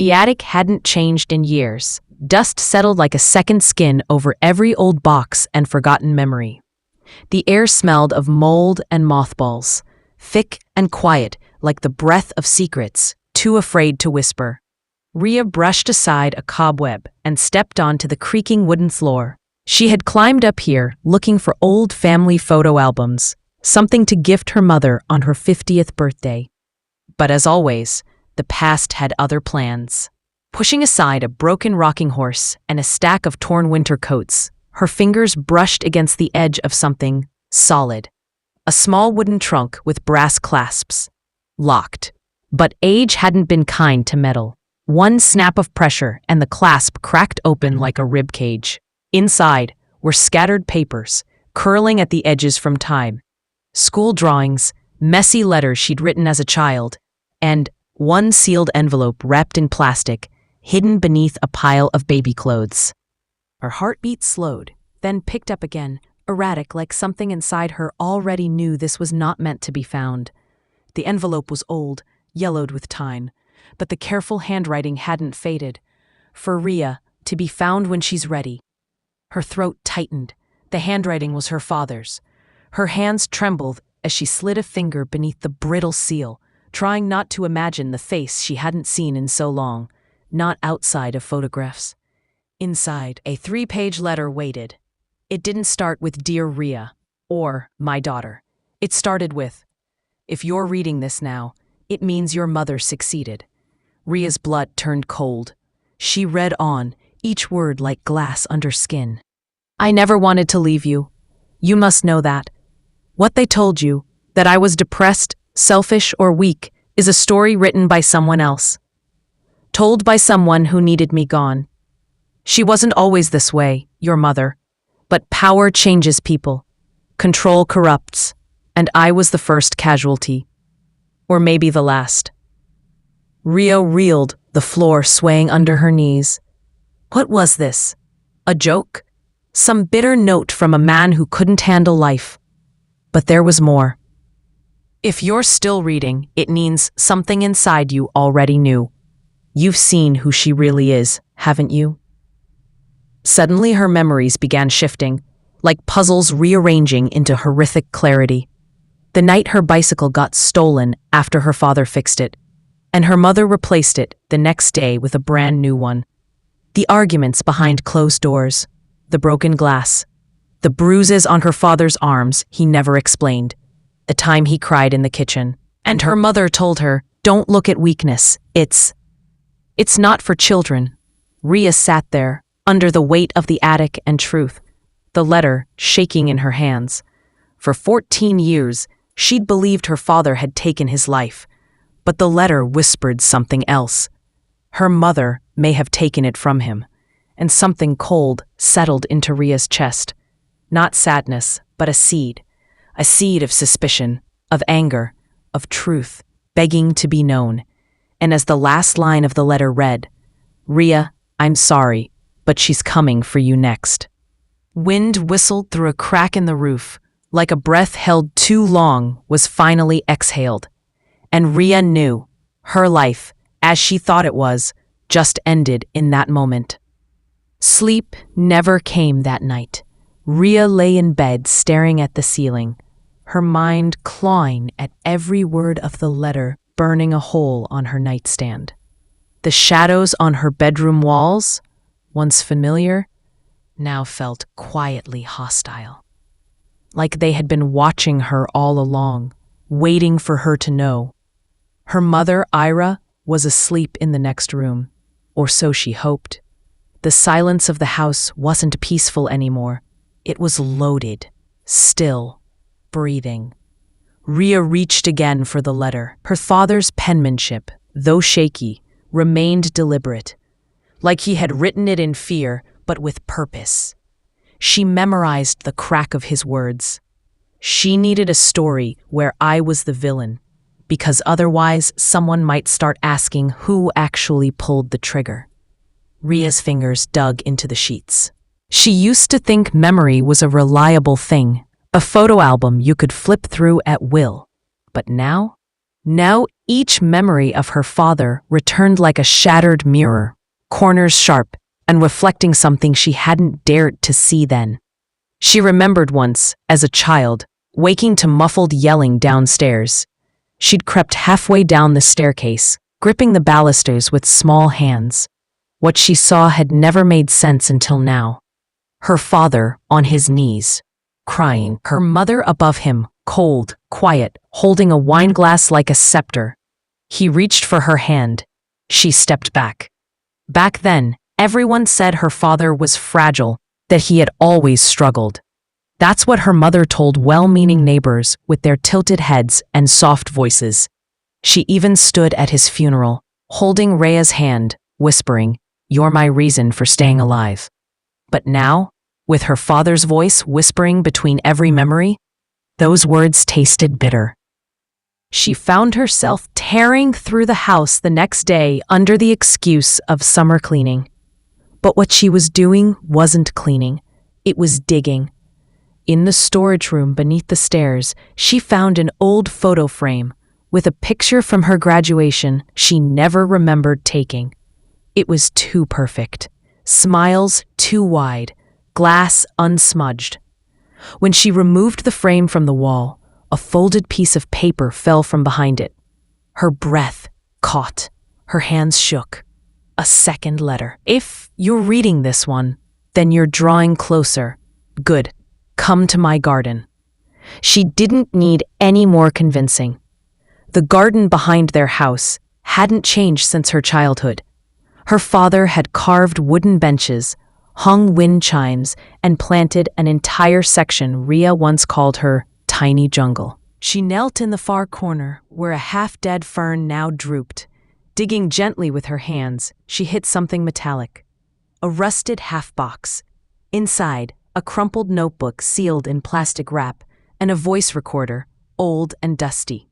The attic hadn't changed in years. Dust settled like a second skin over every old box and forgotten memory. The air smelled of mold and mothballs, thick and quiet like the breath of secrets, too afraid to whisper. Rhea brushed aside a cobweb and stepped onto the creaking wooden floor. She had climbed up here looking for old family photo albums, something to gift her mother on her 50th birthday. But as always, the past had other plans. Pushing aside a broken rocking horse and a stack of torn winter coats, her fingers brushed against the edge of something solid. A small wooden trunk with brass clasps. Locked. But age hadn't been kind to metal. One snap of pressure and the clasp cracked open like a rib cage. Inside were scattered papers, curling at the edges from time. School drawings, messy letters she'd written as a child, and one sealed envelope wrapped in plastic, hidden beneath a pile of baby clothes. Her heartbeat slowed, then picked up again, erratic like something inside her already knew this was not meant to be found. The envelope was old, yellowed with time, but the careful handwriting hadn't faded. For Rhea, to be found when she's ready. Her throat tightened. The handwriting was her father's. Her hands trembled as she slid a finger beneath the brittle seal, trying not to imagine the face she hadn't seen in so long, not outside of photographs. Inside, a 3-page letter waited. It didn't start with "Dear Rhea" or "My daughter." It started with, "If you're reading this now, it means your mother succeeded." Rhea's blood turned cold. She read on, each word like glass under skin. "I never wanted to leave you. You must know that. What they told you, that I was depressed, selfish, or weak, is a story written by someone else. Told by someone who needed me gone. She wasn't always this way, your mother. But power changes people. Control corrupts. And I was the first casualty. Or maybe the last." Rhea reeled, the floor swaying under her knees. What was this? A joke? Some bitter note from a man who couldn't handle life? But there was more. "If you're still reading, it means something inside you already knew. You've seen who she really is, haven't you?" Suddenly her memories began shifting, like puzzles rearranging into horrific clarity. The night her bicycle got stolen after her father fixed it, and her mother replaced it the next day with a brand new one. The arguments behind closed doors, the broken glass, the bruises on her father's arms he never explained, the time he cried in the kitchen, and her mother told her, "Don't look at weakness, it's not for children." Rhea sat there, under the weight of the attic and truth, the letter shaking in her hands. For 14 years, she'd believed her father had taken his life, but the letter whispered something else. Her mother may have taken it from him, and something cold settled into Rhea's chest. Not sadness, but a seed of suspicion, of anger, of truth, begging to be known. And as the last line of the letter read, "Rhea, I'm sorry, but she's coming for you next." Wind whistled through a crack in the roof, like a breath held too long was finally exhaled. And Rhea knew, her life, as she thought it was, just ended in that moment. Sleep never came that night. Rhea lay in bed staring at the ceiling, her mind clawing at every word of the letter, burning a hole on her nightstand. The shadows on her bedroom walls, once familiar, now felt quietly hostile. Like they had been watching her all along, waiting for her to know. Her mother, Ira, was asleep in the next room, or so she hoped. The silence of the house wasn't peaceful anymore. It was loaded, still, breathing. Rhea reached again for the letter. Her father's penmanship, though shaky, remained deliberate, like he had written it in fear, but with purpose. She memorized the crack of his words. She needed a story where I was the villain, because otherwise someone might start asking who actually pulled the trigger. Rhea's fingers dug into the sheets. She used to think memory was a reliable thing, a photo album you could flip through at will. But now Each memory of her father returned like a shattered mirror, corners sharp and reflecting something she hadn't dared to see then. She remembered once, as a child, waking to muffled yelling downstairs. She'd crept halfway down the staircase, gripping the balusters with small hands. What she saw had never made sense until now. Her father on his knees, crying, her mother above him, cold, quiet, holding a wineglass like a scepter. He reached for her hand. She stepped back. Back then, everyone said her father was fragile, that he had always struggled. That's what her mother told well-meaning neighbors with their tilted heads and soft voices. She even stood at his funeral, holding Rhea's hand, whispering, "You're my reason for staying alive." But now, with her father's voice whispering between every memory, those words tasted bitter. She found herself tearing through the house the next day under the excuse of summer cleaning. But what she was doing wasn't cleaning, it was digging. In the storage room beneath the stairs, she found an old photo frame with a picture from her graduation she never remembered taking. It was too perfect, smiles too wide, glass unsmudged. When she removed the frame from the wall, a folded piece of paper fell from behind it. Her breath caught, her hands shook. A second letter. "If you're reading this one, then you're drawing closer. Good. Come to my garden." She didn't need any more convincing. The garden behind their house hadn't changed since her childhood. Her father had carved wooden benches, hung wind chimes, and planted an entire section Rhea once called her tiny jungle. She knelt in the far corner, where a half-dead fern now drooped. Digging gently with her hands, she hit something metallic. A rusted half-box. Inside, a crumpled notebook sealed in plastic wrap, and a voice recorder, old and dusty.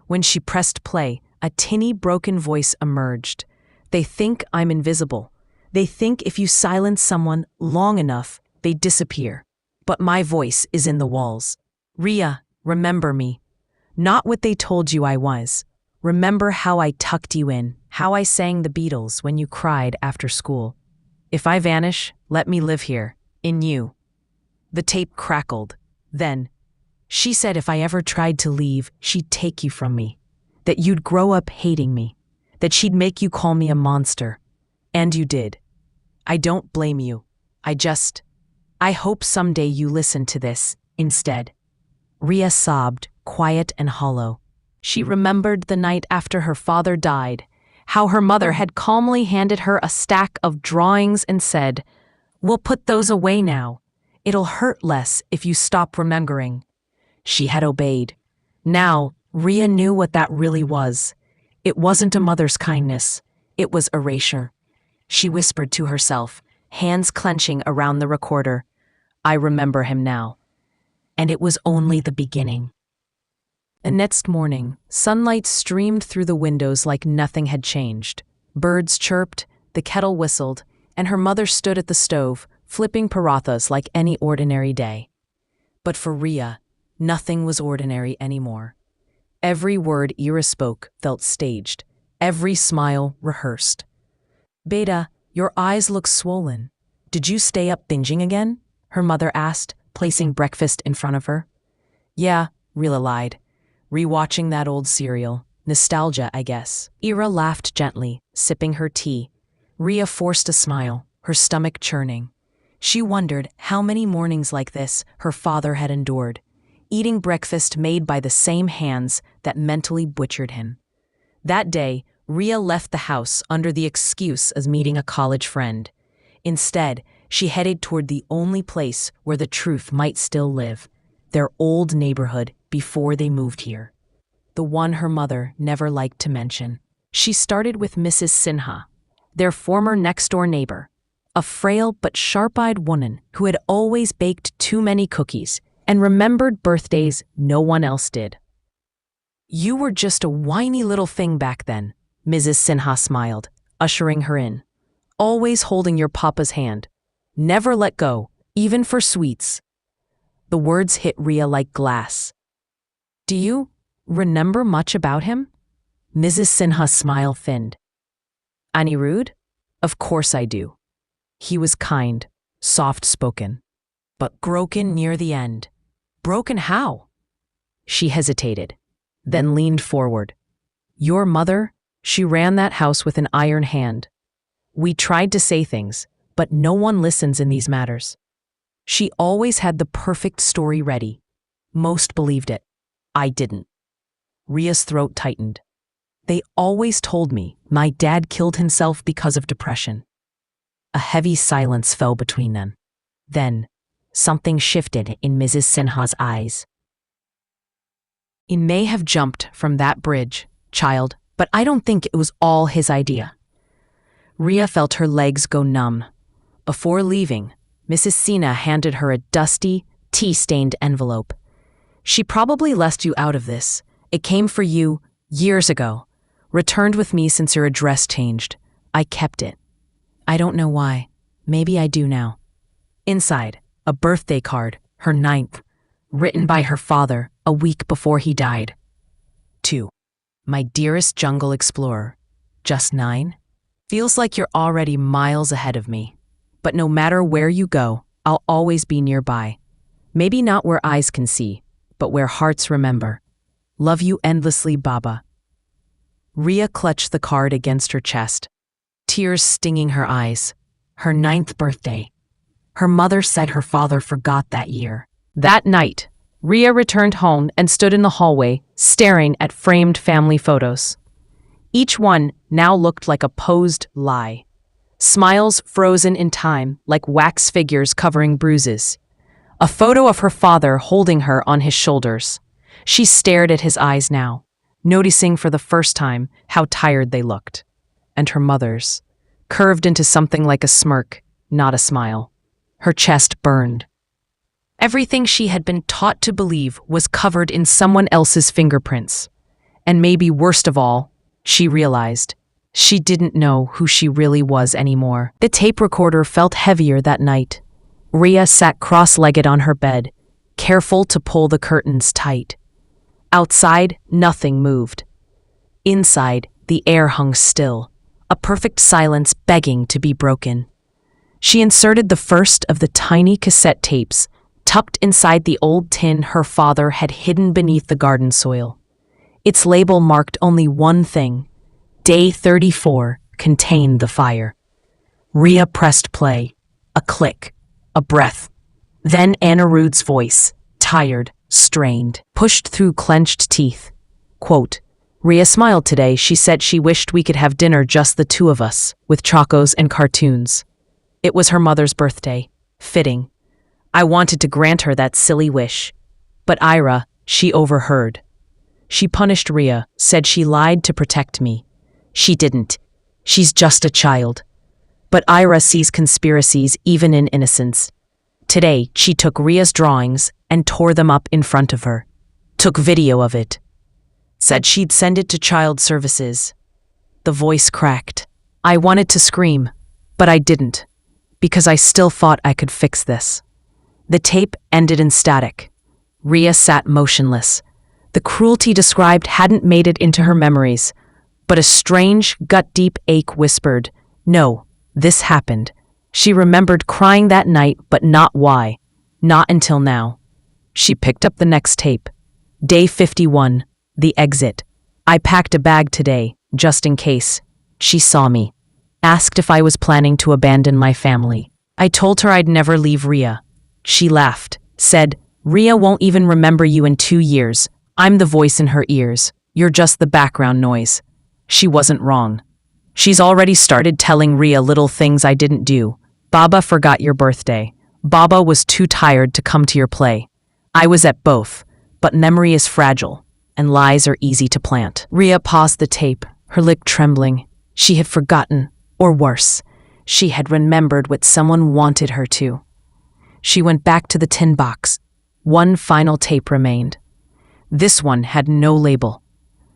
When she pressed play, a tinny broken voice emerged. "They think I'm invisible. They think if you silence someone long enough, they disappear. But my voice is in the walls. Rhea, remember me. Not what they told you I was. Remember how I tucked you in, how I sang the Beatles when you cried after school. If I vanish, let me live here, in you." The tape crackled. Then, she said if I ever tried to leave, she'd take you from me. That you'd grow up hating me. That she'd make you call me a monster. And you did. I don't blame you. I hope someday you listen to this, instead. Rhea sobbed, quiet and hollow. She remembered the night after her father died, how her mother had calmly handed her a stack of drawings and said, "We'll put those away now. It'll hurt less if you stop remembering." She had obeyed. Now, Rhea knew what that really was. It wasn't a mother's kindness. It was erasure. She whispered to herself, hands clenching around the recorder, "I remember him now." And it was only the beginning. The next morning, sunlight streamed through the windows like nothing had changed. Birds chirped, the kettle whistled, and her mother stood at the stove, flipping parathas like any ordinary day. But for Rhea, nothing was ordinary anymore. Every word Ira spoke felt staged, every smile rehearsed. "Beta, your eyes look swollen. Did you stay up binging again?" her mother asked, placing breakfast in front of her. "Yeah," Rhea lied. "Rewatching that old serial. Nostalgia, I guess." Ira laughed gently, sipping her tea. Rhea forced a smile, her stomach churning. She wondered how many mornings like this her father had endured, eating breakfast made by the same hands that mentally butchered him. That day, Rhea left the house under the excuse of meeting a college friend. Instead, she headed toward the only place where the truth might still live, their old neighborhood before they moved here. The one her mother never liked to mention. She started with Mrs. Sinha, their former next-door neighbor, a frail but sharp-eyed woman who had always baked too many cookies and remembered birthdays no one else did. "You were just a whiny little thing back then," Mrs. Sinha smiled, ushering her in. "Always holding your papa's hand. Never let go, even for sweets." The words hit Rhea like glass. "Do you remember much about him?" Mrs. Sinha's smile thinned. Anirudh? Of course I do. He was kind, soft-spoken, but broken near the end. Broken how? She hesitated, then leaned forward. Your mother? She ran that house with an iron hand. We tried to say things, but no one listens in these matters. She always had the perfect story ready. Most believed it. I didn't. Ria's throat tightened. They always told me my dad killed himself because of depression. A heavy silence fell between them. Then, something shifted in Mrs. Sinha's eyes. He may have jumped from that bridge, child, but I don't think it was all his idea. Ria felt her legs go numb. Before leaving, Mrs. Sinha handed her a dusty, tea-stained envelope. She probably left you out of this. It came for you years ago. Returned with me since your address changed. I kept it. I don't know why. Maybe I do now. Inside, a birthday card, her 9th, written by her father a week before he died. 2. My dearest jungle explorer. Just 9? Feels like you're already miles ahead of me. But no matter where you go, I'll always be nearby. Maybe not where eyes can see, but where hearts remember. Love you endlessly, Baba. Ria clutched the card against her chest, tears stinging her eyes. Her 9th birthday. Her mother said her father forgot that year. That night, Ria returned home and stood in the hallway, staring at framed family photos. Each one now looked like a posed lie. Smiles frozen in time, like wax figures covering bruises. A photo of her father holding her on his shoulders. She stared at his eyes now, noticing for the first time how tired they looked. And her mother's, curved into something like a smirk, not a smile. Her chest burned. Everything she had been taught to believe was covered in someone else's fingerprints. And maybe worst of all, she realized, she didn't know who she really was anymore. The tape recorder felt heavier that night. Ria sat cross-legged on her bed, careful to pull the curtains tight. Outside, nothing moved. Inside, the air hung still, a perfect silence begging to be broken. She inserted the first of the tiny cassette tapes, tucked inside the old tin her father had hidden beneath the garden soil. Its label marked only one thing. Day 34 contained the fire. Ria pressed play. A click. A breath. Then Anirudh's voice, tired, strained, pushed through clenched teeth. Quote, Ria smiled today. She said she wished we could have dinner just the two of us, with chocos and cartoons. It was her mother's birthday. Fitting. I wanted to grant her that silly wish. But Ira, she overheard. She punished Ria, said she lied to protect me. She didn't. She's just a child. But Ira sees conspiracies even in innocence. Today, she took Ria's drawings and tore them up in front of her. Took video of it. Said she'd send it to child services. The voice cracked. I wanted to scream, but I didn't, because I still thought I could fix this. The tape ended in static. Ria sat motionless. The cruelty described hadn't made it into her memories, but a strange, gut-deep ache whispered, no, this happened. She remembered crying that night, but not why. Not until now. She picked up the next tape. Day 51, the exit. I packed a bag today, just in case. She saw me. Asked if I was planning to abandon my family. I told her I'd never leave Ria. She laughed, said, Ria won't even remember you in 2 years. I'm the voice in her ears. You're just the background noise. She wasn't wrong. She's already started telling Ria little things I didn't do. Baba forgot your birthday. Baba was too tired to come to your play. I was at both, but memory is fragile, and lies are easy to plant. Ria paused the tape, her lip trembling. She had forgotten, or worse, she had remembered what someone wanted her to. She went back to the tin box. One final tape remained. This one had no label.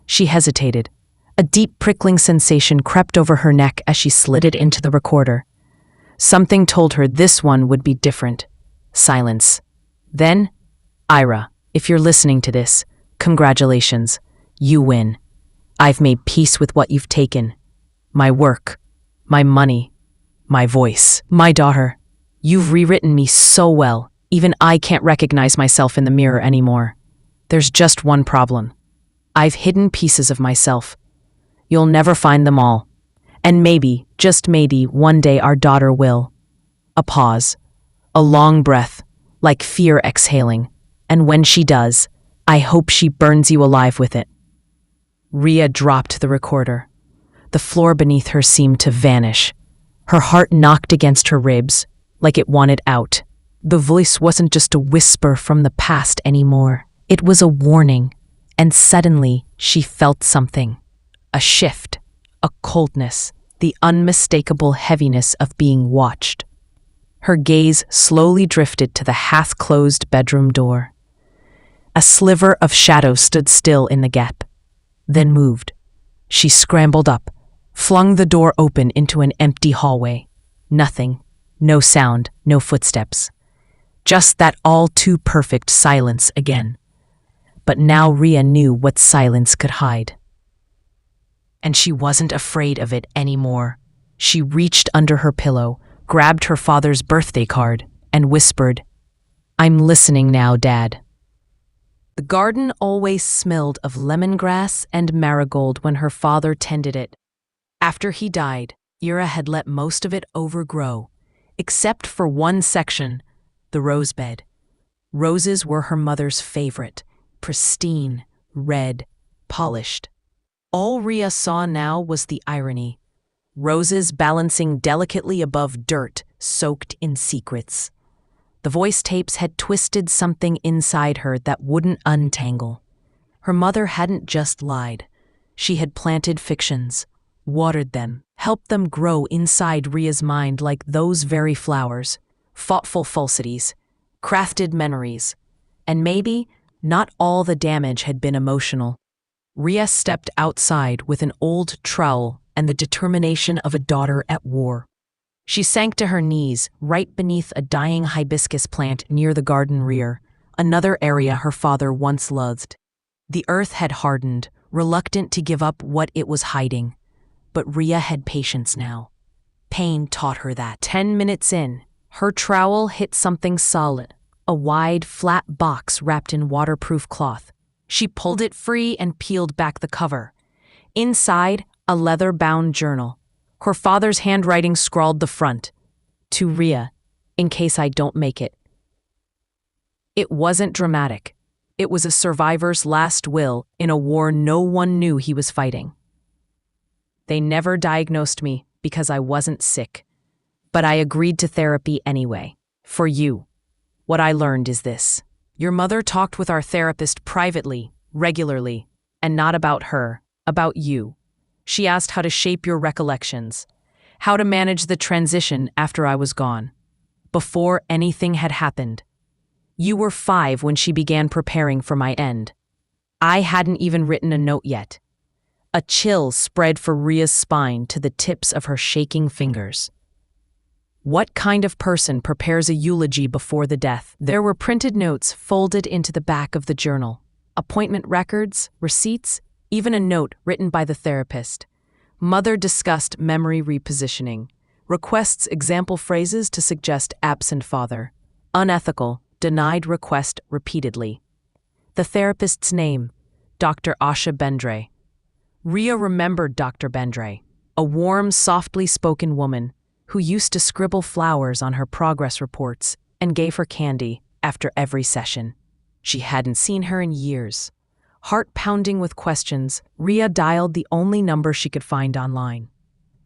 She hesitated. A deep prickling sensation crept over her neck as she slid it into the recorder. Something told her this one would be different. Silence. Then, Ira, if you're listening to this, congratulations. You win. I've made peace with what you've taken. My work, my money, my voice. My daughter, you've rewritten me so well, even I can't recognize myself in the mirror anymore. There's just one problem. I've hidden pieces of myself. You'll never find them all. And maybe, just maybe, one day our daughter will. A pause. A long breath, like fear exhaling. And when she does, I hope she burns you alive with it. Ria dropped the recorder. The floor beneath her seemed to vanish. Her heart knocked against her ribs, like it wanted out. The voice wasn't just a whisper from the past anymore. It was a warning. And suddenly, she felt something. A shift, a coldness, the unmistakable heaviness of being watched. Her gaze slowly drifted to the half-closed bedroom door. A sliver of shadow stood still in the gap, then moved. She scrambled up, flung the door open into an empty hallway. Nothing, no sound, no footsteps. Just that all-too-perfect silence again. But now Ria knew what silence could hide. And she wasn't afraid of it anymore. She reached under her pillow, grabbed her father's birthday card, and whispered, "I'm listening now, Dad." The garden always smelled of lemongrass and marigold when her father tended it. After he died, Ira had let most of it overgrow, except for one section, the rose bed. Roses were her mother's favorite, pristine, red, polished. All Ria saw now was the irony. Roses balancing delicately above dirt, soaked in secrets. The voice tapes had twisted something inside her that wouldn't untangle. Her mother hadn't just lied. She had planted fictions, watered them, helped them grow inside Ria's mind like those very flowers, thoughtful falsities, crafted memories. And maybe not all the damage had been emotional. Ria stepped outside with an old trowel and the determination of a daughter at war. She sank to her knees right beneath a dying hibiscus plant near the garden rear, another area her father once loved. The earth had hardened, reluctant to give up what it was hiding. But Ria had patience now. Pain taught her that. 10 minutes in, her trowel hit something solid, a wide, flat box wrapped in waterproof cloth. She pulled it free and peeled back the cover. Inside, a leather-bound journal. Her father's handwriting scrawled the front. "To Ria, in case I don't make it." It wasn't dramatic. It was a survivor's last will in a war no one knew he was fighting. "They never diagnosed me because I wasn't sick. But I agreed to therapy anyway. For you. What I learned is this. Your mother talked with our therapist privately, regularly, and not about her, about you. She asked how to shape your recollections, how to manage the transition after I was gone, before anything had happened. You were 5 when she began preparing for my end. I hadn't even written a note yet." A chill spread for Ria's spine to the tips of her shaking fingers. What kind of person prepares a eulogy before the death? There were printed notes folded into the back of the journal, appointment records, receipts, even a note written by the therapist. Mother discussed memory repositioning, requests example phrases to suggest absent father. Unethical, denied request repeatedly. The therapist's name, Dr. Asha Bendre. Ria remembered Dr. Bendre, a warm, softly spoken woman who used to scribble flowers on her progress reports and gave her candy after every session. She hadn't seen her in years. Heart pounding with questions, Ria dialed the only number she could find online.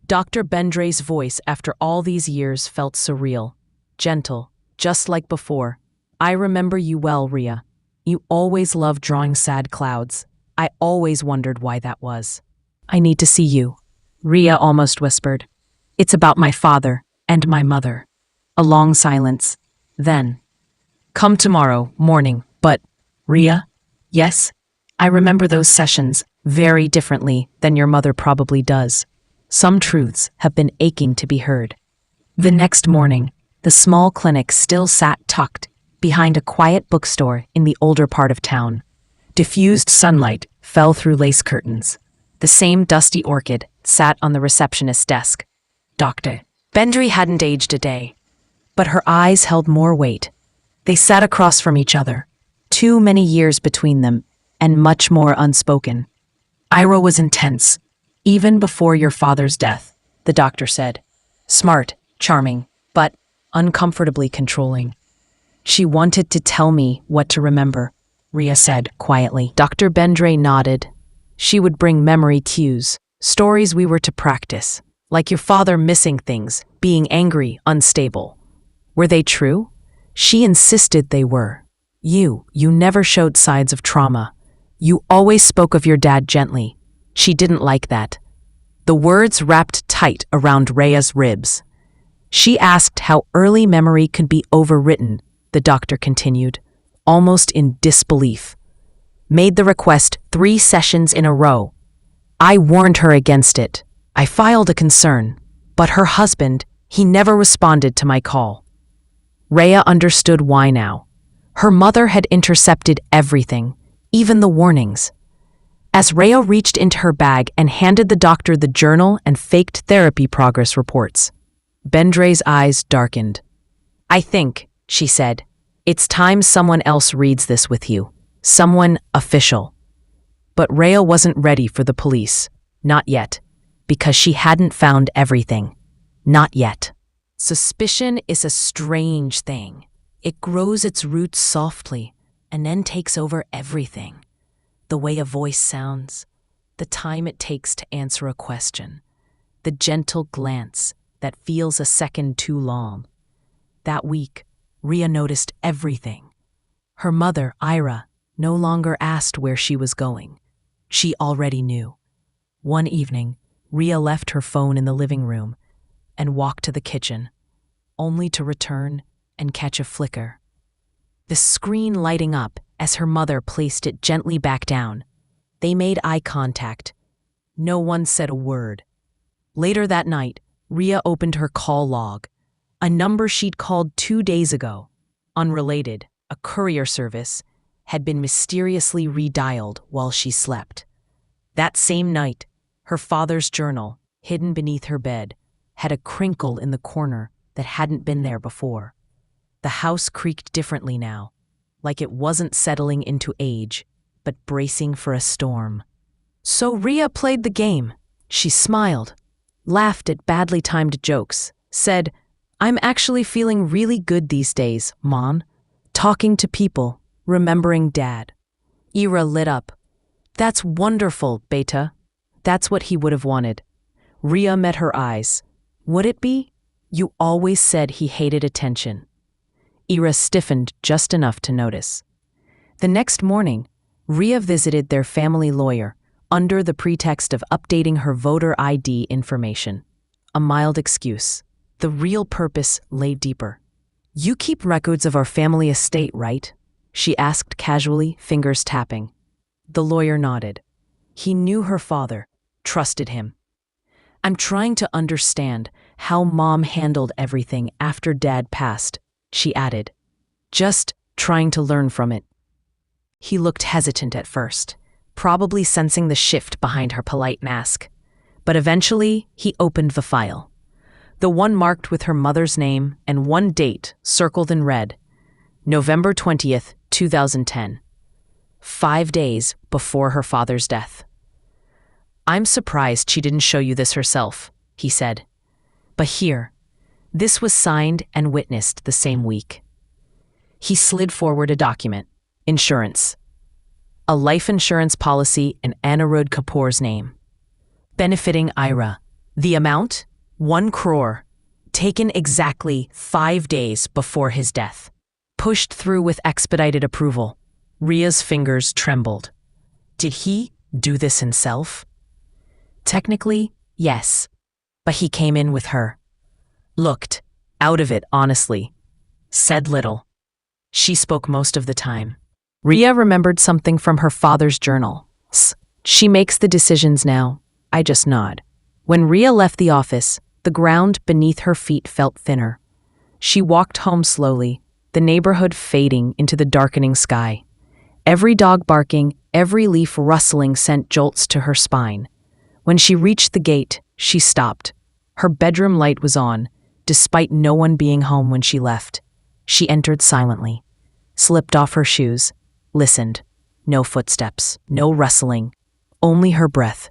Dr. Bendre's voice after all these years felt surreal, gentle, just like before. "I remember you well, Ria. You always loved drawing sad clouds. I always wondered why that was." "I need to see you," Ria almost whispered. "It's about my father and my mother." A long silence. Then, "Come tomorrow morning, but..." "Ria? Yes? I remember those sessions very differently than your mother probably does. Some truths have been aching to be heard." The next morning, the small clinic still sat tucked behind a quiet bookstore in the older part of town. Diffused sunlight fell through lace curtains. The same dusty orchid sat on the receptionist's desk. Dr. Bendry hadn't aged a day, but her eyes held more weight. They sat across from each other, too many years between them, and much more unspoken. Ira was intense, even before your father's death, the doctor said. Smart, charming, but uncomfortably controlling. She wanted to tell me what to remember, Ria said quietly. Dr. Bendray nodded. She would bring memory cues, stories we were to practice, like your father missing things, being angry, unstable. Were they true? She insisted they were. You never showed signs of trauma. You always spoke of your dad gently. She didn't like that. The words wrapped tight around Rhea's ribs. She asked how early memory could be overwritten, the doctor continued, almost in disbelief. Made the request 3 sessions in a row. I warned her against it. I filed a concern, but her husband, he never responded to my call. Rhea understood why now. Her mother had intercepted everything, even the warnings. As Rhea reached into her bag and handed the doctor the journal and faked therapy progress reports, Bendray's eyes darkened. I think, she said, it's time someone else reads this with you. Someone official. But Rhea wasn't ready for the police. Not yet. Because she hadn't found everything. Not yet. Suspicion is a strange thing. It grows its roots softly and then takes over everything. The way a voice sounds, the time it takes to answer a question, the gentle glance that feels a second too long. That week, Rhea noticed everything. Her mother, Ira, no longer asked where she was going. She already knew. One evening, Rhea left her phone in the living room and walked to the kitchen, only to return and catch a flicker. The screen lighting up as her mother placed it gently back down. They made eye contact. No one said a word. Later that night, Rhea opened her call log. A number she'd called 2 days ago, unrelated, a courier service, had been mysteriously redialed while she slept. That same night, her father's journal, hidden beneath her bed, had a crinkle in the corner that hadn't been there before. The house creaked differently now, like it wasn't settling into age, but bracing for a storm. So Rhea played the game. She smiled, laughed at badly timed jokes, said, I'm actually feeling really good these days, Mom. Talking to people, remembering Dad. Ira lit up. That's wonderful, Beta. That's what he would have wanted. Rhea met her eyes. Would it be? You always said he hated attention. Ira stiffened just enough to notice. The next morning, Rhea visited their family lawyer under the pretext of updating her voter ID information. A mild excuse. The real purpose lay deeper. You keep records of our family estate, right? She asked casually, fingers tapping. The lawyer nodded. He knew her father, trusted him. I'm trying to understand how Mom handled everything after Dad passed, she added. Just trying to learn from it. He looked hesitant at first, probably sensing the shift behind her polite mask. But eventually, he opened the file. The one marked with her mother's name and one date circled in red, November 20th, 2010. 5 days before her father's death. I'm surprised she didn't show you this herself, he said. But here, this was signed and witnessed the same week. He slid forward a document. Insurance. A life insurance policy in Anirudh Kapoor's name. Benefiting Ira. The amount? 1 crore. Taken exactly 5 days before his death. Pushed through with expedited approval. Rhea's fingers trembled. Did he do this himself? Technically, yes. But he came in with her. Looked out of it honestly. Said little. She spoke most of the time. Rhea remembered something from her father's journal. She makes the decisions now. I just nod. When Rhea left the office, the ground beneath her feet felt thinner. She walked home slowly, the neighborhood fading into the darkening sky. Every dog barking, every leaf rustling sent jolts to her spine. When she reached the gate, she stopped. Her bedroom light was on, despite no one being home when she left. She entered silently, slipped off her shoes, listened. No footsteps, no rustling, only her breath.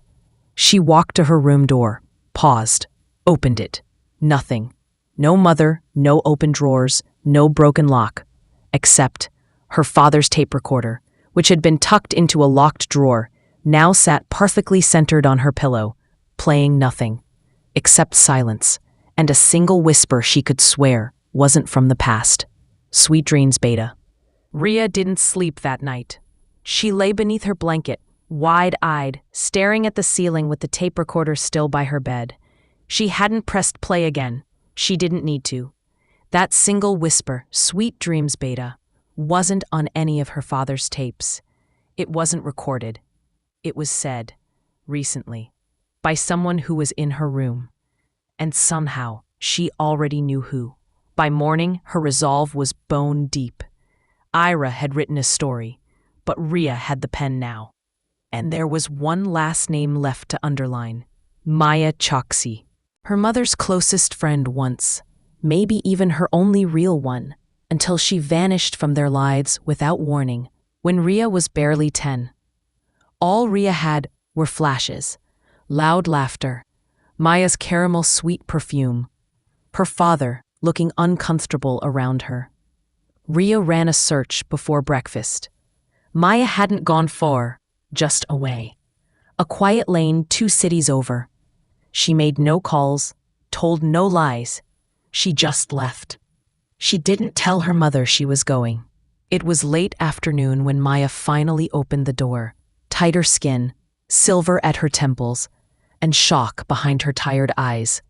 She walked to her room door, paused, opened it. Nothing. No mother, no open drawers, no broken lock, except her father's tape recorder, which had been tucked into a locked drawer, now sat perfectly centered on her pillow, playing nothing, except silence, and a single whisper she could swear wasn't from the past. Sweet dreams, Beta. Rhea didn't sleep that night. She lay beneath her blanket, wide-eyed, staring at the ceiling with the tape recorder still by her bed. She hadn't pressed play again. She didn't need to. That single whisper, "Sweet dreams, Beta," wasn't on any of her father's tapes. It wasn't recorded. It was said, recently, by someone who was in her room. And somehow, she already knew who. By morning, her resolve was bone deep. Ira had written a story, but Rhea had the pen now. And there was one last name left to underline: Maya Choksi. Her mother's closest friend once, maybe even her only real one, until she vanished from their lives without warning when Rhea was barely 10. All Rhea had were flashes, loud laughter, Maya's caramel sweet perfume, her father looking uncomfortable around her. Rhea ran a search before breakfast. Maya hadn't gone far, just away. A quiet lane 2 cities over. She made no calls, told no lies. She just left. She didn't tell her mother she was going. It was late afternoon when Maya finally opened the door. Tighter skin, silver at her temples, and shock behind her tired eyes.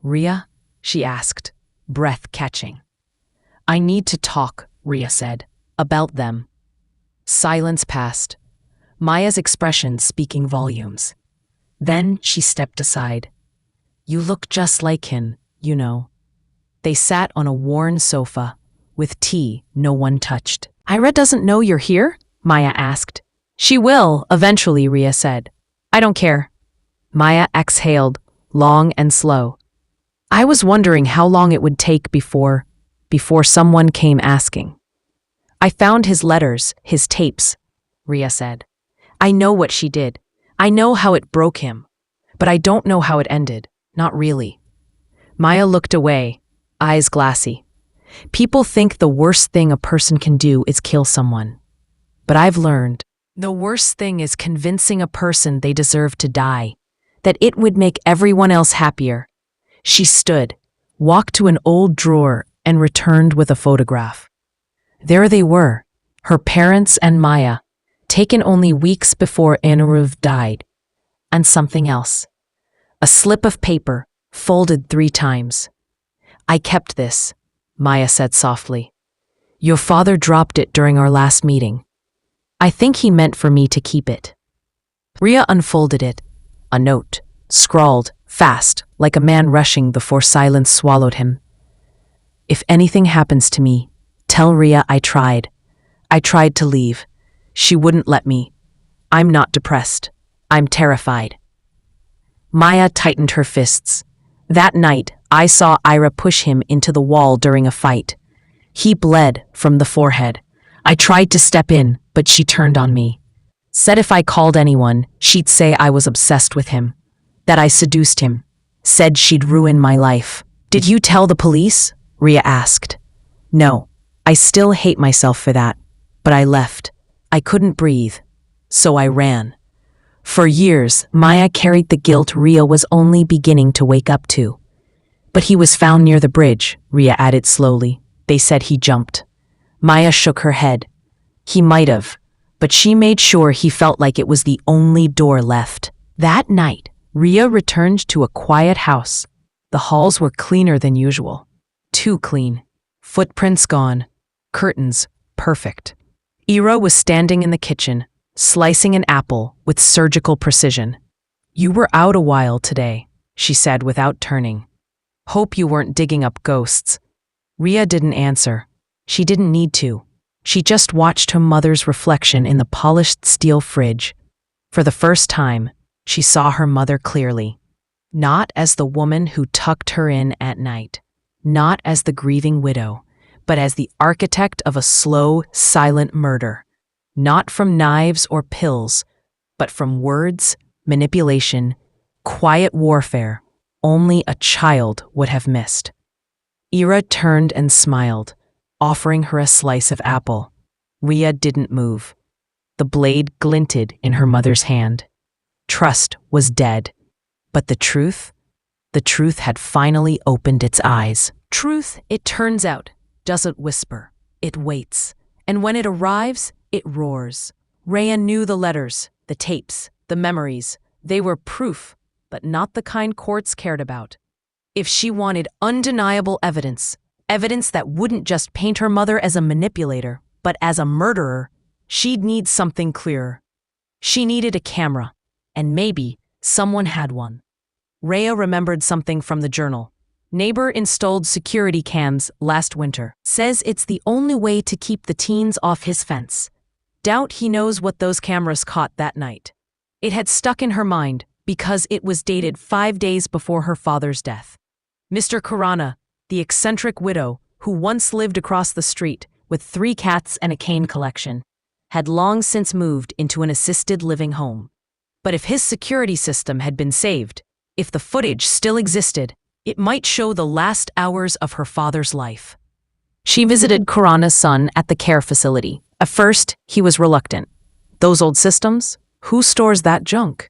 "Rhea?" she asked, breath catching. "I need to talk," Rhea said, "about them." Silence passed, Maya's expression speaking volumes. Then she stepped aside. "You look just like him, you know." They sat on a worn sofa, with tea no one touched. "Ira doesn't know you're here?" Maya asked. "She will, eventually," Rhea said. "I don't care." Maya exhaled, long and slow. "I was wondering how long it would take before someone came asking." "I found his letters, his tapes," Rhea said. "I know what she did. I know how it broke him. But I don't know how it ended. Not really." Maya looked away, eyes glassy. "People think the worst thing a person can do is kill someone. But I've learned the worst thing is convincing a person they deserve to die, that it would make everyone else happier." She stood, walked to an old drawer, and returned with a photograph. There they were, her parents and Maya, taken only weeks before Anirudh died. And something else. A slip of paper, folded 3 times. "I kept this," Maya said softly. "Your father dropped it during our last meeting. I think he meant for me to keep it." Rhea unfolded it. A note, scrawled, fast, like a man rushing before silence swallowed him. "If anything happens to me, tell Rhea I tried. I tried to leave. She wouldn't let me. I'm not depressed. I'm terrified." Maya tightened her fists. "That night, I saw Ira push him into the wall during a fight. He bled from the forehead. I tried to step in, but she turned on me. Said if I called anyone, she'd say I was obsessed with him. That I seduced him. Said she'd ruin my life." "Did you tell the police?" Rhea asked. "No. I still hate myself for that. But I left. I couldn't breathe. So I ran." For years, Maya carried the guilt Rhea was only beginning to wake up to. "But he was found near the bridge," Rhea added slowly. "They said he jumped." Maya shook her head. "He might have, but she made sure he felt like it was the only door left." That night, Rhea returned to a quiet house. The halls were cleaner than usual. Too clean. Footprints gone. Curtains perfect. Ira was standing in the kitchen, slicing an apple with surgical precision. "You were out a while today," she said without turning. "Hope you weren't digging up ghosts." Rhea didn't answer. She didn't need to. She just watched her mother's reflection in the polished steel fridge. For the first time, she saw her mother clearly. Not as the woman who tucked her in at night, not as the grieving widow, but as the architect of a slow, silent murder. Not from knives or pills, but from words, manipulation, quiet warfare only a child would have missed. Ira turned and smiled, offering her a slice of apple. Rhea didn't move. The blade glinted in her mother's hand. Trust was dead. But the truth had finally opened its eyes. Truth, it turns out, doesn't whisper. It waits. And when it arrives, it roars. Rhea knew the letters, the tapes, the memories. They were proof, but not the kind courts cared about. If she wanted undeniable evidence, evidence that wouldn't just paint her mother as a manipulator, but as a murderer, she'd need something clearer. She needed a camera, and maybe someone had one. Rhea remembered something from the journal. Neighbor installed security cams last winter. Says it's the only way to keep the teens off his fence. Doubt he knows what those cameras caught that night. It had stuck in her mind because it was dated 5 days before her father's death. Mr. Khurana, the eccentric widow who once lived across the street with 3 cats and a cane collection, had long since moved into an assisted living home. But if his security system had been saved, if the footage still existed, it might show the last hours of her father's life. She visited Khurana's son at the care facility. At first, he was reluctant. Those old systems? Who stores that junk?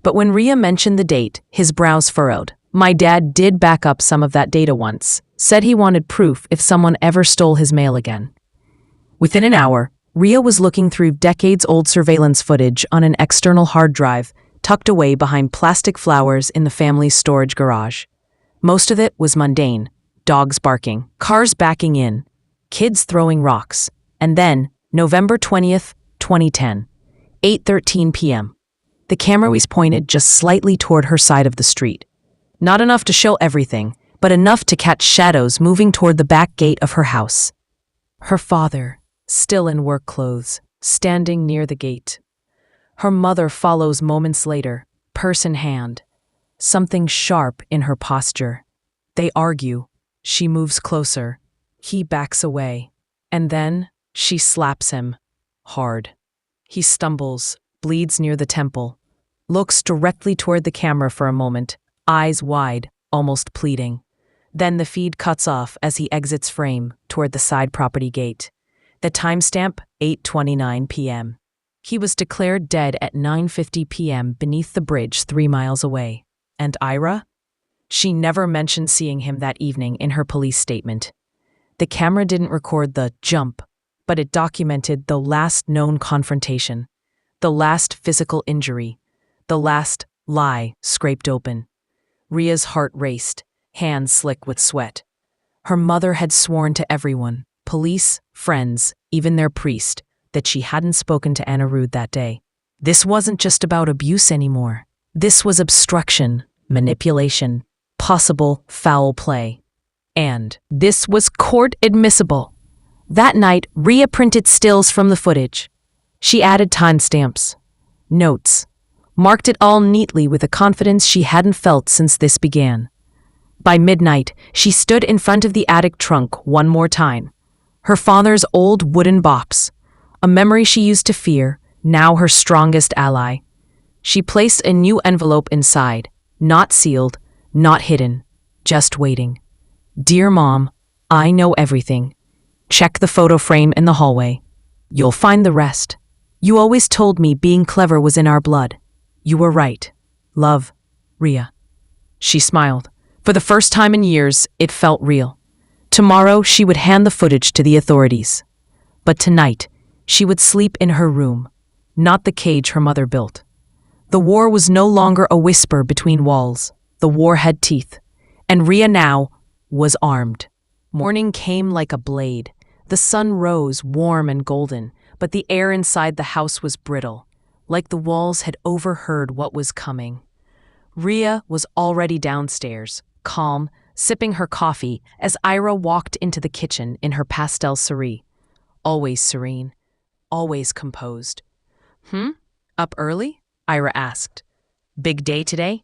But when Rhea mentioned the date, his brows furrowed. My dad did back up some of that data once, said he wanted proof if someone ever stole his mail again. Within an hour, Rhea was looking through decades-old surveillance footage on an external hard drive tucked away behind plastic flowers in the family's storage garage. Most of it was mundane: dogs barking, cars backing in, kids throwing rocks. And then, November 20th, 2010, 8:13 p.m. The camera was pointed just slightly toward her side of the street. Not enough to show everything, but enough to catch shadows moving toward the back gate of her house. Her father, still in work clothes, standing near the gate. Her mother follows moments later, purse in hand. Something sharp in her posture. They argue. She moves closer. He backs away. And then she slaps him. Hard. He stumbles, bleeds near the temple, looks directly toward the camera for a moment, eyes wide, almost pleading. Then the feed cuts off as he exits frame toward the side property gate. The timestamp, 8:29 p.m. He was declared dead at 9:50 p.m. beneath the bridge 3 miles away. And Ira? She never mentioned seeing him that evening in her police statement. The camera didn't record the jump, but it documented the last known confrontation, the last physical injury, the last lie scraped open. Rhea's heart raced, hands slick with sweat. Her mother had sworn to everyone, police, friends, even their priest, that she hadn't spoken to Anna Rude that day. This wasn't just about abuse anymore. This was obstruction, manipulation, possible foul play. And this was court admissible. That night, Rhea printed stills from the footage. She added timestamps, notes, marked it all neatly with a confidence she hadn't felt since this began. By midnight, she stood in front of the attic trunk one more time. Her father's old wooden box, a memory she used to fear, now her strongest ally. She placed a new envelope inside, not sealed, not hidden, just waiting. Dear Mom, I know everything. Check the photo frame in the hallway. You'll find the rest. You always told me being clever was in our blood. You were right. Love, Rhea. She smiled. For the first time in years, it felt real. Tomorrow, she would hand the footage to the authorities. But tonight, she would sleep in her room, not the cage her mother built. The war was no longer a whisper between walls. The war had teeth. And Rhea now was armed. Morning came like a blade. The sun rose warm and golden, but the air inside the house was brittle, like the walls had overheard what was coming. Rhea was already downstairs, calm, sipping her coffee as Ira walked into the kitchen in her pastel cerise. Always serene, always composed. Up early? Ira asked. Big day today?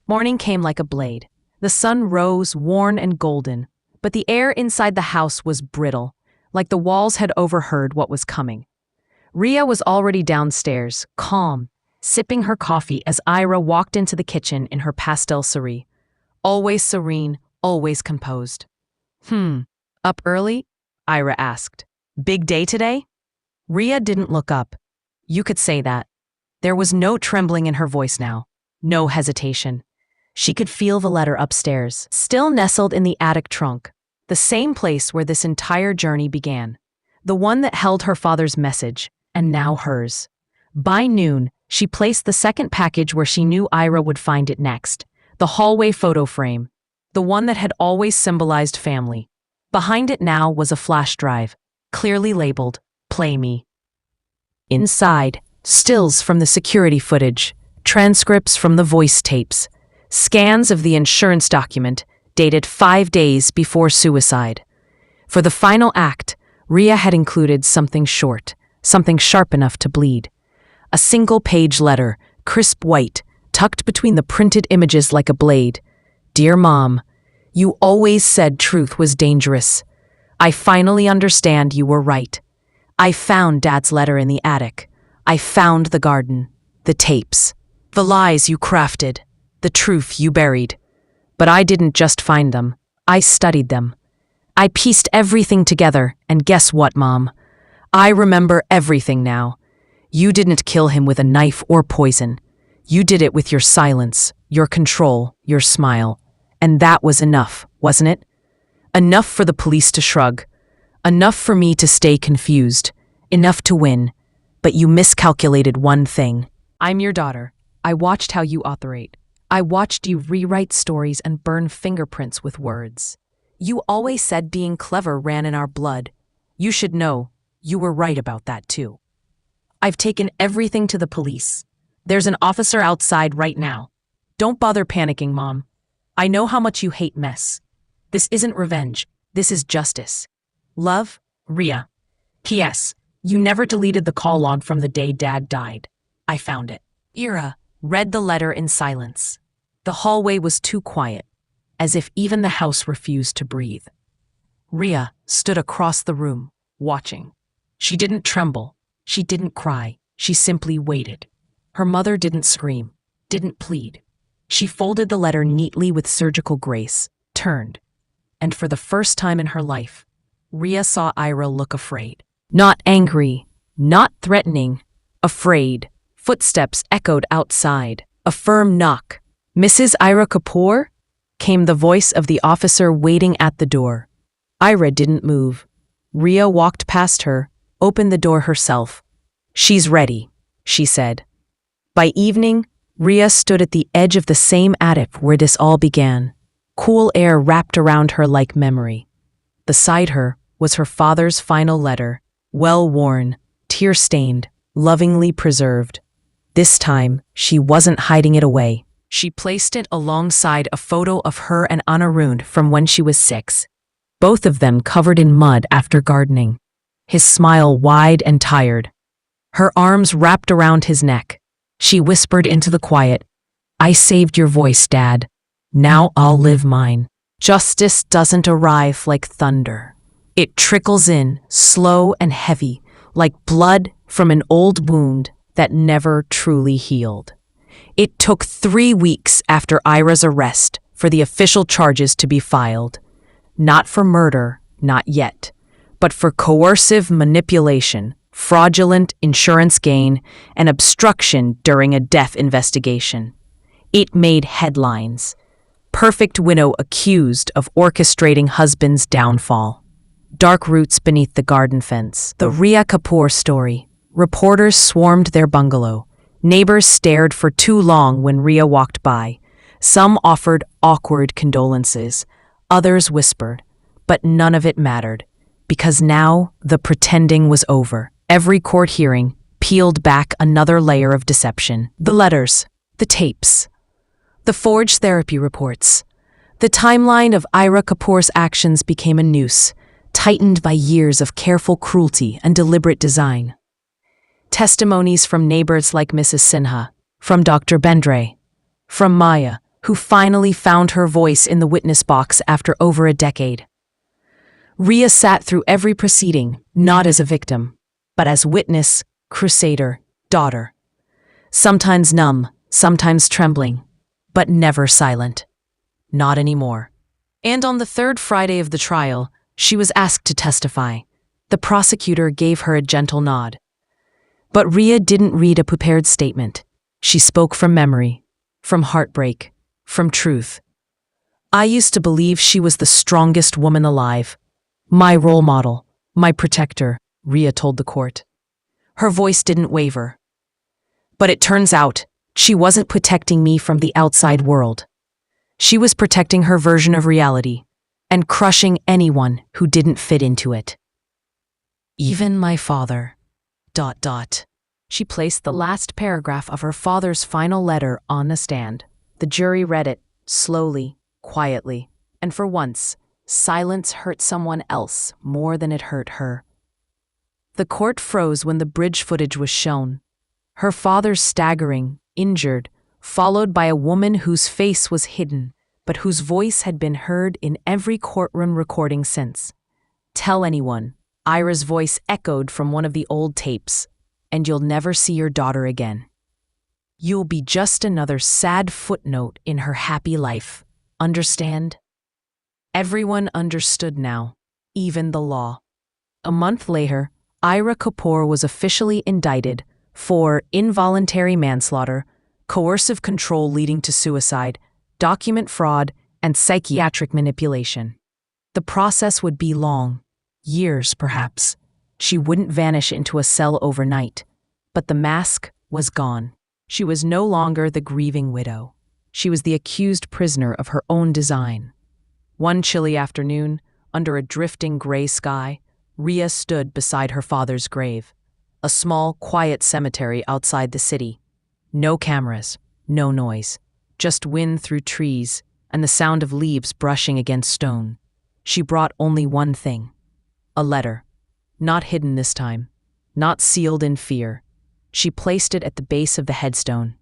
Morning came like a blade. The sun rose, worn and golden, but the air inside the house was brittle, like the walls had overheard what was coming. Ria was already downstairs, calm, sipping her coffee as Ira walked into the kitchen in her pastel cerise. Always serene, always composed. Up early? Ira asked. Big day today? Ria didn't look up. You could say that. There was no trembling in her voice now, no hesitation. She could feel the letter upstairs, still nestled in the attic trunk, the same place where this entire journey began, the one that held her father's message, and now hers. By noon, she placed the second package where she knew Ira would find it next, the hallway photo frame, the one that had always symbolized family. Behind it now was a flash drive, clearly labeled, Play Me. Inside, stills from the security footage, transcripts from the voice tapes, scans of the insurance document dated 5 days before suicide. For the final act, Ria had included something short, something sharp enough to bleed. A single-page letter, crisp white, tucked between the printed images like a blade. Dear Mom, you always said truth was dangerous. I finally understand you were right. I found Dad's letter in the attic. I found the garden, the tapes, the lies you crafted, the truth you buried. But I didn't just find them. I studied them. I pieced everything together, and guess what, Mom? I remember everything now. You didn't kill him with a knife or poison. You did it with your silence, your control, your smile. And that was enough, wasn't it? Enough for the police to shrug. Enough for me to stay confused. Enough to win. But you miscalculated one thing. I'm your daughter. I watched how you operate. I watched you rewrite stories and burn fingerprints with words. You always said being clever ran in our blood. You should know, you were right about that too. I've taken everything to the police. There's an officer outside right now. Don't bother panicking, Mom. I know how much you hate mess. This isn't revenge. This is justice. Love, Ria. P.S. You never deleted the call log from the day Dad died. I found it. Ira read the letter in silence. The hallway was too quiet, as if even the house refused to breathe. Ria stood across the room, watching. She didn't tremble. She didn't cry. She simply waited. Her mother didn't scream, didn't plead. She folded the letter neatly with surgical grace, turned, and for the first time in her life, Ria saw Ira look afraid. Not angry, not threatening, afraid. Footsteps echoed outside. A firm knock. Mrs. Ira Kapoor? Came the voice of the officer waiting at the door. Ira didn't move. Ria walked past her, opened the door herself. She's ready, she said. By evening, Ria stood at the edge of the same attic where this all began. Cool air wrapped around her like memory. Beside her was her father's final letter, well-worn, tear-stained, lovingly preserved. This time, she wasn't hiding it away. She placed it alongside a photo of her and Anarund from when she was 6, both of them covered in mud after gardening, his smile wide and tired. Her arms wrapped around his neck. She whispered into the quiet, I saved your voice, Dad. Now I'll live mine. Justice doesn't arrive like thunder. It trickles in, slow and heavy, like blood from an old wound that never truly healed. It took 3 weeks after Ira's arrest for the official charges to be filed. Not for murder, not yet, but for coercive manipulation, fraudulent insurance gain, and obstruction during a death investigation. It made headlines. Perfect widow accused of orchestrating husband's downfall. Dark roots beneath the garden fence. The Ria Kapoor story. Reporters swarmed their bungalow. Neighbors stared for too long when Ria walked by. Some offered awkward condolences. Others whispered. But none of it mattered. Because now the pretending was over. Every court hearing peeled back another layer of deception. The letters. The tapes. The forged therapy reports. The timeline of Ira Kapoor's actions became a noose, tightened by years of careful cruelty and deliberate design. Testimonies from neighbors like Mrs. Sinha, from Dr. Bendre, From Maya, who finally found her voice in the witness box after over a decade. Ria sat through every proceeding, not as a victim, but as witness, crusader, daughter. Sometimes numb, sometimes trembling, but never silent. Not anymore. And on the third Friday of the trial, she was asked to testify. The prosecutor gave her a gentle nod. But Ria didn't read a prepared statement. She spoke from memory, from heartbreak, from truth. I used to believe she was the strongest woman alive. My role model, my protector, Ria told the court. Her voice didn't waver. But it turns out, she wasn't protecting me from the outside world. She was protecting her version of reality and crushing anyone who didn't fit into it. Even my father. ... She placed the last paragraph of her father's final letter on the stand. The jury read it, slowly, quietly, and for once, silence hurt someone else more than it hurt her. The court froze when the bridge footage was shown. Her father staggering, injured, followed by a woman whose face was hidden, but whose voice had been heard in every courtroom recording since. Tell anyone, Ira's voice echoed from one of the old tapes, and you'll never see your daughter again. You'll be just another sad footnote in her happy life. Understand? Everyone understood now, even the law. A month later, Ira Kapoor was officially indicted for involuntary manslaughter, coercive control leading to suicide, document fraud, and psychiatric manipulation. The process would be long, years perhaps. She wouldn't vanish into a cell overnight, but the mask was gone. She was no longer the grieving widow. She was the accused prisoner of her own design. One chilly afternoon, under a drifting gray sky, Ria stood beside her father's grave, a small, quiet cemetery outside the city. No cameras, no noise, just wind through trees and the sound of leaves brushing against stone. She brought only one thing: a letter, not hidden this time, not sealed in fear. She placed it at the base of the headstone.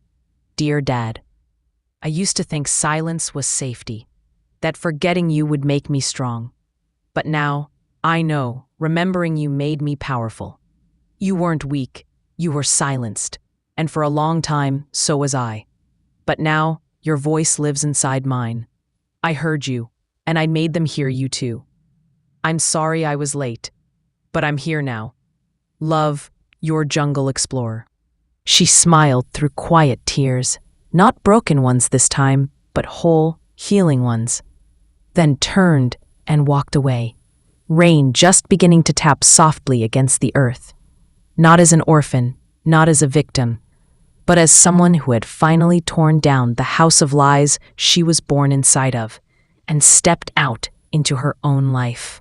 Dear Dad, I used to think silence was safety, that forgetting you would make me strong. But now, I know, remembering you made me powerful. You weren't weak, you were silenced, and for a long time, so was I. But now, your voice lives inside mine. I heard you, and I made them hear you too. I'm sorry I was late, but I'm here now. Love, your jungle explorer. She smiled through quiet tears, not broken ones this time, but whole, healing ones. Then turned and walked away, rain just beginning to tap softly against the earth. Not as an orphan, not as a victim, but as someone who had finally torn down the house of lies she was born inside of and stepped out into her own life.